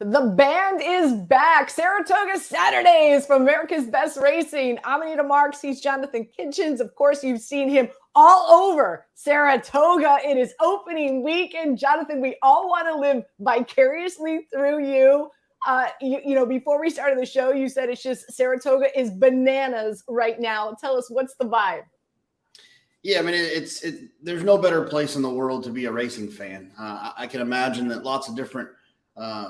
The band is back. Saratoga Saturdays from America's Best Racing. I'm Anita Marks. He's Jonathon Kinchen. Of course, you've seen him all over Saratoga. It is opening week. And Jonathon, we all want to live vicariously through you. You know, before we started the show, you said it's just Saratoga is bananas right now. Tell us, what's the vibe? Yeah, I mean, there's no better place in the world to be a racing fan. I can imagine that lots of different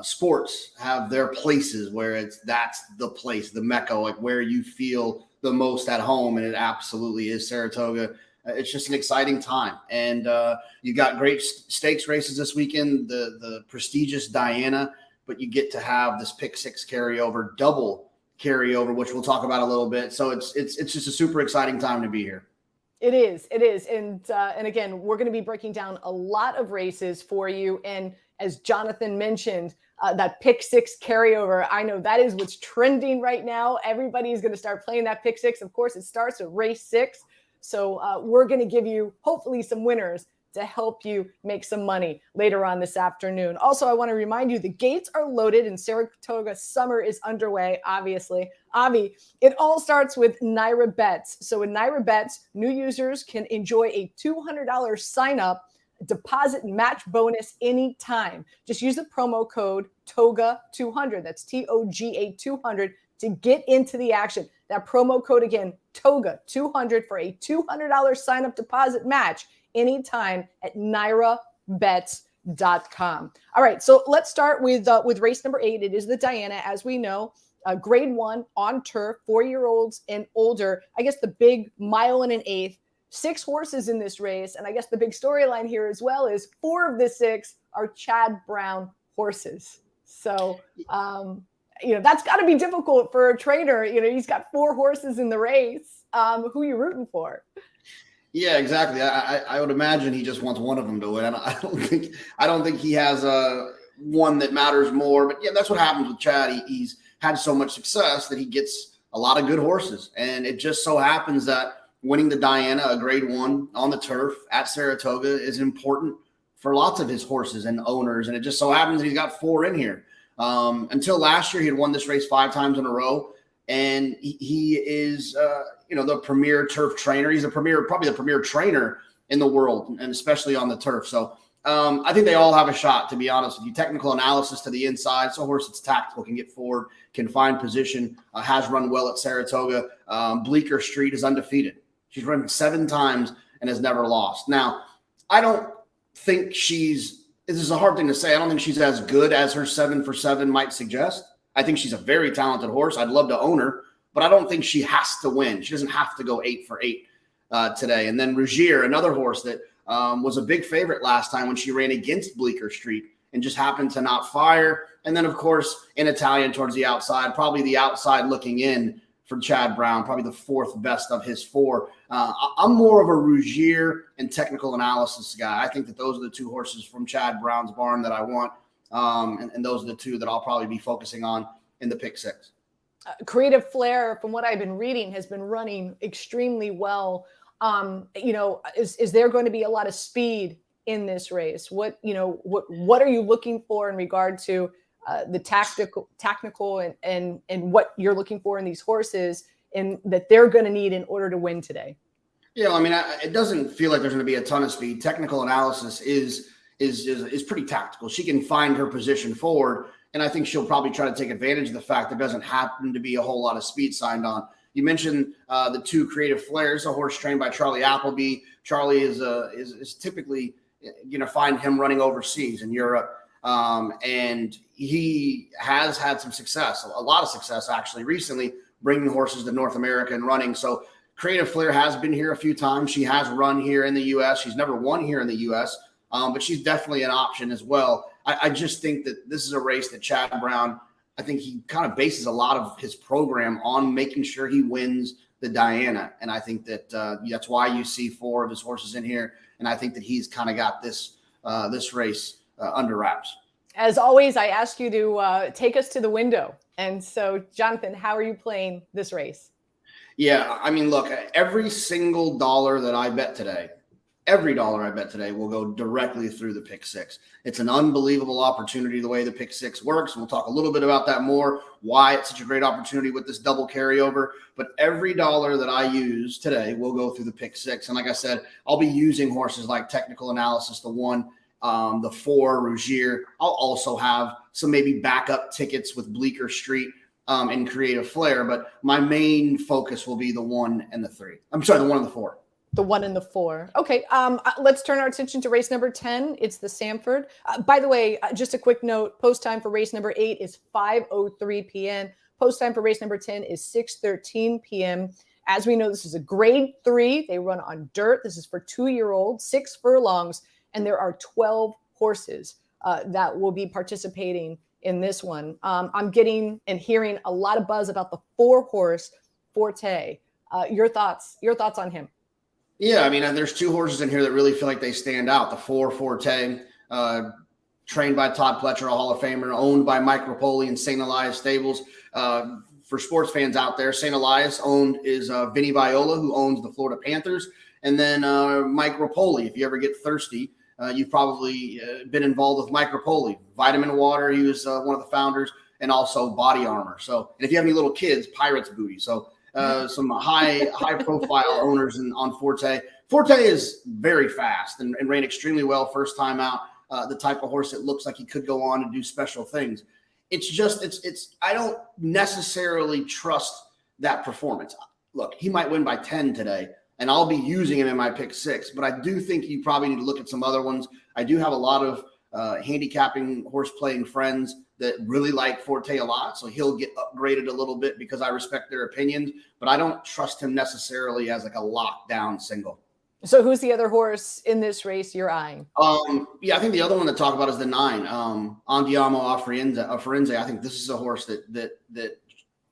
sports have their places where that's the place, the mecca, like where you feel the most at home, and it absolutely is Saratoga. It's just an exciting time, and you got great stakes races this weekend, the prestigious Diana, but you get to have this pick six carryover, double carryover, which we'll talk about a little bit. So it's just a super exciting time to be here. It is, and again, we're going to be breaking down a lot of races for you. And as Jonathon mentioned, that pick six carryover, I know that is what's trending right now. Everybody is going to start playing that pick six. Of course, it starts at race 6. So we're going to give you hopefully some winners to help you make some money later on this afternoon. Also, I want to remind you the gates are loaded and Saratoga summer is underway, obviously. Avi, it all starts with NYRA Bets. So in NYRA Bets, new users can enjoy a $200 sign-up deposit match bonus anytime. Just use the promo code TOGA200. That's TOGA 200 to get into the action. That promo code again, TOGA200 for a $200 sign-up deposit match anytime at NYRABets.com. All right, so let's start with race number 8. It is the Diana, as we know, grade 1 on turf, 4-year-olds and older. I guess the big mile and an eighth. 6 horses in this race, and I guess the big storyline here as well is 4 of the 6 are Chad Brown horses. So, that's got to be difficult for a trainer. He's got 4 horses in the race. Who are you rooting for? Yeah, exactly. I would imagine he just wants one of them to win. I don't think he has one that matters more. But yeah, that's what happens with Chad. He's had so much success that he gets a lot of good horses, and it just so happens that winning the Diana, a grade 1 on the turf at Saratoga, is important for lots of his horses and owners. And it just so happens that he's got 4 in here. Until last year, he had won this race 5 times in a row. And he is, the premier turf trainer. He's probably the premier trainer in the world, and especially on the turf. So I think they all have a shot, to be honest with you. Technical analysis to the inside. So a horse that's tactical, can get forward, can find position, has run well at Saratoga. Bleecker Street is undefeated. She's run 7 times and has never lost. Now, I don't think this is a hard thing to say. I don't think she's as good as her 7 for 7 might suggest. I think she's a very talented horse. I'd love to own her, but I don't think she has to win. She doesn't have to go 8 for 8 today. And then Rogier, another horse that was a big favorite last time when she ran against Bleecker Street and just happened to not fire. And then, of course, in Italian towards the outside, probably the outside looking in for Chad Brown, probably the 4th best of his 4. I'm more of a Rogier and technical analysis guy. I think that those are the 2 horses from Chad Brown's barn that I want, and those are the 2 that I'll probably be focusing on in the pick 6. Creative Flair, from what I've been reading, has been running extremely well. Is there going to be a lot of speed in this race? What are you looking for in regard to the tactical and what you're looking for in these horses and that they're going to need in order to win today? Yeah, I mean, it doesn't feel like there's going to be a ton of speed. Technical analysis is pretty tactical. She can find her position forward, and I think she'll probably try to take advantage of the fact there doesn't happen to be a whole lot of speed signed on. You mentioned the 2 Creative Flairs, a horse trained by Charlie Appleby. Charlie is typically going to find him running overseas in Europe. And he has had some success, a lot of success actually recently, bringing horses to North America and running. So Creative Flair has been here a few times. She has run here in the U.S. She's never won here in the U.S., but she's definitely an option as well. I just think that this is a race that Chad Brown, I think he kind of bases a lot of his program on making sure he wins the Diana. And I think that that's why you see 4 of his horses in here. And I think that he's kind of got this race under wraps. As always, I ask you to take us to the window. And so, Jonathon, how are you playing this race? Yeah, I mean, look, every single dollar that I bet today, every dollar I bet today will go directly through the pick six. It's an unbelievable opportunity the way the pick six works. We'll talk a little bit about that more, why it's such a great opportunity with this double carryover. But every dollar that I use today will go through the pick six. And like I said, I'll be using horses like Technical Analysis, the 1, the 4, Rogier. I'll also have some maybe backup tickets with Bleecker Street and Creative Flair. But my main focus will be the 1 and the 3. I'm sorry, the 1 and the 4. The 1 and the 4. Okay. Let's turn our attention to race number 10. It's the Sanford. By the way, just a quick note, post time for race number 8 is 5:03 p.m. Post time for race number 10 is 6:13 p.m. As we know, this is a grade 3. They run on dirt. This is for 2-year-olds, 6 furlongs, and there are 12 horses that will be participating in this one. I'm getting and hearing a lot of buzz about the 4-horse Forte. Your thoughts on him? Yeah, I mean, there's 2 horses in here that really feel like they stand out. The 4 Forte, trained by Todd Pletcher, a Hall of Famer, owned by Mike Rapoli and St. Elias Stables. For sports fans out there, St. Elias owned is Vinny Viola, who owns the Florida Panthers. And then Mike Rapoli, if you ever get thirsty, you've probably been involved with Mike Rapoli. Vitamin Water, he was one of the founders, and also Body Armor. So, and if you have any little kids, Pirates Booty. So, some high profile owners on Forte. Forte is very fast and ran extremely well first time out. The type of horse that looks like he could go on and do special things. It's just I don't necessarily trust that performance. Look, he might win by 10 today, and I'll be using him in my pick 6. But I do think you probably need to look at some other ones. I do have a lot of handicapping horse playing friends that really like Forte a lot. So he'll get upgraded a little bit because I respect their opinions, but I don't trust him necessarily as like a lockdown single. So who's the other horse in this race you're eyeing? Yeah, I think the other one to talk about is the 9, Andiamo a Firenze. I think this is a horse that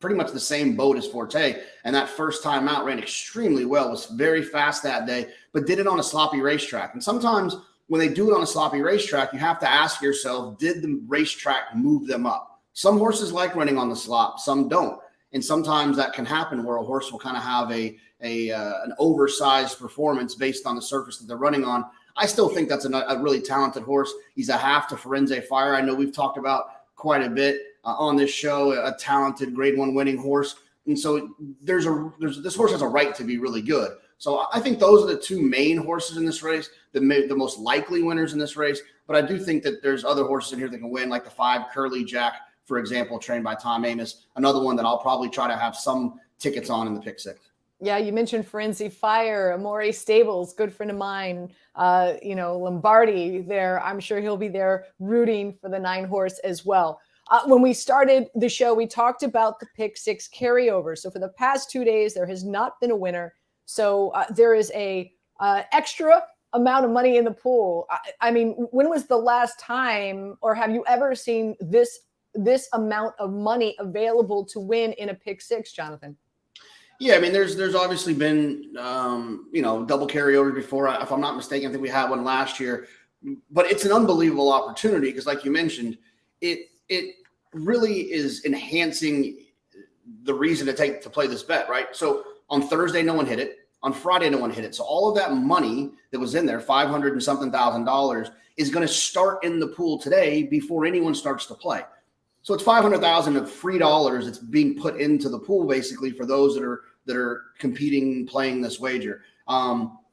pretty much the same boat as Forte. And that first time out ran extremely well, was very fast that day, but did it on a sloppy racetrack. And sometimes when they do it on a sloppy racetrack, you have to ask yourself, did the racetrack move them up? Some horses like running on the slop, some don't. And sometimes that can happen where a horse will kind of have an oversized performance based on the surface that they're running on. I still think that's a really talented horse. He's a half to Firenze Fire. I know we've talked about quite a bit on this show, a talented grade 1 winning horse. And so this horse has a right to be really good. So I think those are the 2 main horses in this race, the most likely winners in this race. But I do think that there's other horses in here that can win, like the 5 Curly Jack, for example, trained by Tom Amos. Another one that I'll probably try to have some tickets on in the pick 6. Yeah, you mentioned Firenze Fire, Amore Stables, good friend of mine, Lombardi there. I'm sure he'll be there rooting for the 9 horse as well. When we started the show, we talked about the pick 6 carryover. So for the past 2 days, there has not been a winner. So there is a extra amount of money in the pool. I mean, when was the last time, or have you ever seen this amount of money available to win in a pick 6, Jonathon? Yeah, I mean, there's obviously been double carryover before. If I'm not mistaken, I think we had one last year. But it's an unbelievable opportunity because, like you mentioned, it really is enhancing the reason to play this bet, right? So on Thursday, no one hit it. On Friday, no one hit it. So all of that money that was in there, $500 and something thousand, is going to start in the pool today before anyone starts to play. So it's $500,000 of free dollars that's being put into the pool basically for those that are competing, playing this wager.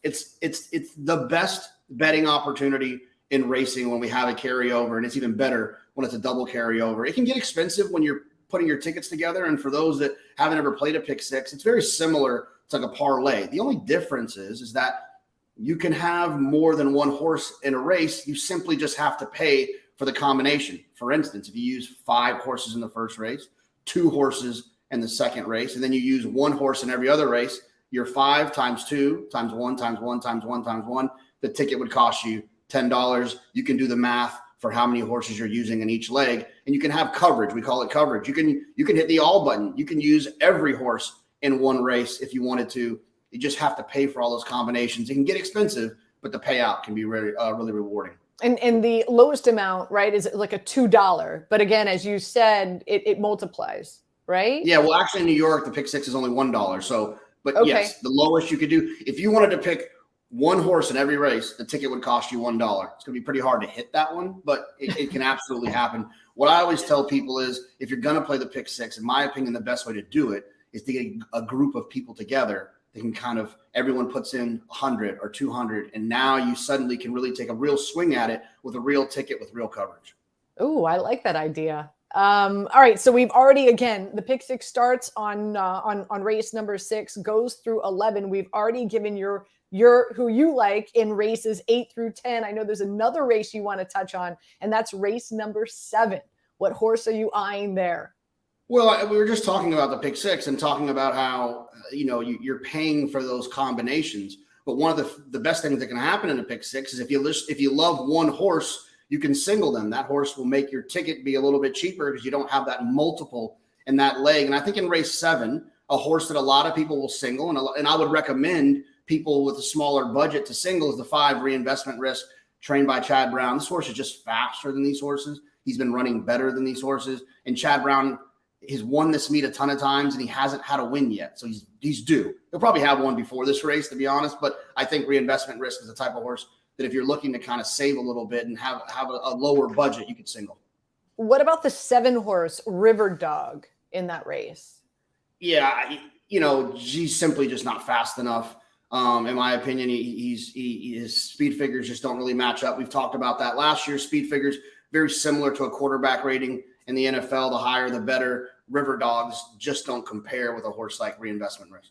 It's the best betting opportunity in racing when we have a carryover, and it's even better when it's a double carryover. It can get expensive when you're putting your tickets together, and for those that haven't ever played a pick 6, it's very similar to like a parlay. The only difference is that you can have more than one horse in a race. You simply just have to pay for the combination. For instance, if you use 5 horses in the first race, 2 horses in the second race, and then you use 1 horse in every other race, your 5 times 2 times 1 times 1 times 1 times 1, the ticket would cost you $10. You can do the math for how many horses you're using in each leg, and you can have coverage. We call it coverage. You can hit the all button. You can use every horse in one race if you wanted to. You just have to pay for all those combinations. It can get expensive, but the payout can be really, really rewarding. And the lowest amount, right, is like a $2. But again, as you said, it multiplies, right? Yeah, well, actually in New York, the pick 6 is only $1. So, but okay. Yes, the lowest you could do, if you wanted to pick one horse in every race, the ticket would cost you $1. It's going to be pretty hard to hit that one, but it can absolutely happen. What I always tell people is if you're going to play the pick six, in my opinion, the best way to do it is to get a group of people together. They can kind of, everyone puts in 100 or 200, and now you suddenly can really take a real swing at it with a real ticket with real coverage. Ooh, I like that idea. All right, so we've already, again, the pick six starts on race number 6, goes through 11. We've already given your who you like in races 8 through 10. I know there's another race you want to touch on, and that's race number 7. What horse are you eyeing there? Well, we were just talking about the pick six and talking about how, you're paying for those combinations. But one of the best things that can happen in a pick six is if you love one horse, you can single them. That horse will make your ticket be a little bit cheaper because you don't have that multiple in that leg. And I think in race 7, a horse that a lot of people will single, and I would recommend people with a smaller budget to single is the 5 Reinvestment Risk, trained by Chad Brown. This horse is just faster than these horses. He's been running better than these horses. And Chad Brown has won this meet a ton of times, and he hasn't had a win yet. So he's due. He'll probably have one before this race, to be honest. But I think Reinvestment Risk is the type of horse that if you're looking to kind of save a little bit and have a lower budget, you could single. What about the 7 horse River Dog in that race? Yeah, he's simply just not fast enough. In my opinion, his speed figures just don't really match up. We've talked about that last year. Speed figures very similar to a quarterback rating in the NFL. The higher, the better. River Dogs just don't compare with a horse like Reinvestment Risk.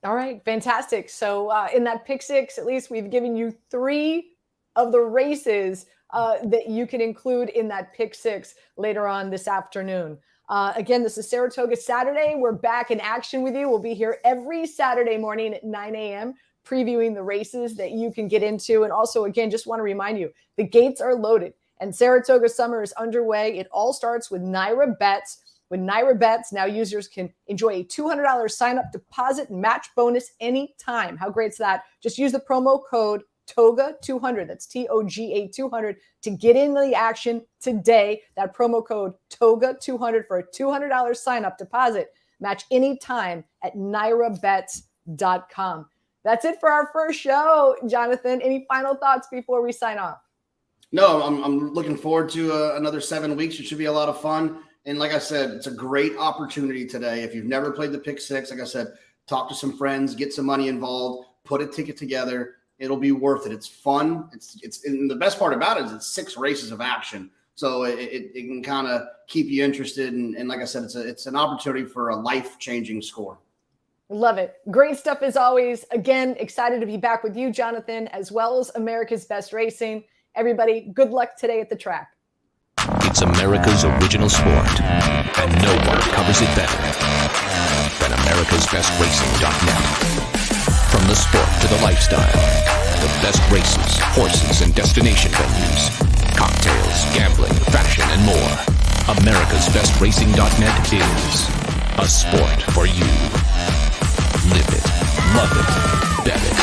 All right, fantastic. So in that pick six, at least we've given you 3 of the races that you can include in that pick six later on this afternoon. Again, this is Saratoga Saturday. We're back in action with you. We'll be here every Saturday morning at 9 a.m. previewing the races that you can get into. And also, again, just want to remind you, the gates are loaded and Saratoga summer is underway. It all starts with NYRA Bets. With NYRA Bets, now users can enjoy a $200 sign-up deposit match bonus anytime. How great is that? Just use the promo code TOGA200. That's TOGA 200 to get into the action today. That promo code TOGA200 for a $200 sign-up deposit match anytime at NYRABets.com. That's it for our first show. Jonathon, any final thoughts before we sign off? No, I'm looking forward to another 7 weeks. It should be a lot of fun. And like I said, it's a great opportunity today. If you've never played the pick six, like I said, talk to some friends, get some money involved, put a ticket together. It'll be worth it. It's fun. It's and the best part about it is it's 6 races of action. So it can kind of keep you interested. And like I said, it's an opportunity for a life-changing score. Love it. Great stuff as always. Again, excited to be back with you, Jonathon, as well as America's Best Racing. Everybody, good luck today at the track. It's America's original sport, and no one covers it better than America'sBestRacing.net. From the sport to the lifestyle, the best races, horses, and destination venues, cocktails, gambling, fashion, and more. America'sBestRacing.net is a sport for you. Live it, love it, bet it.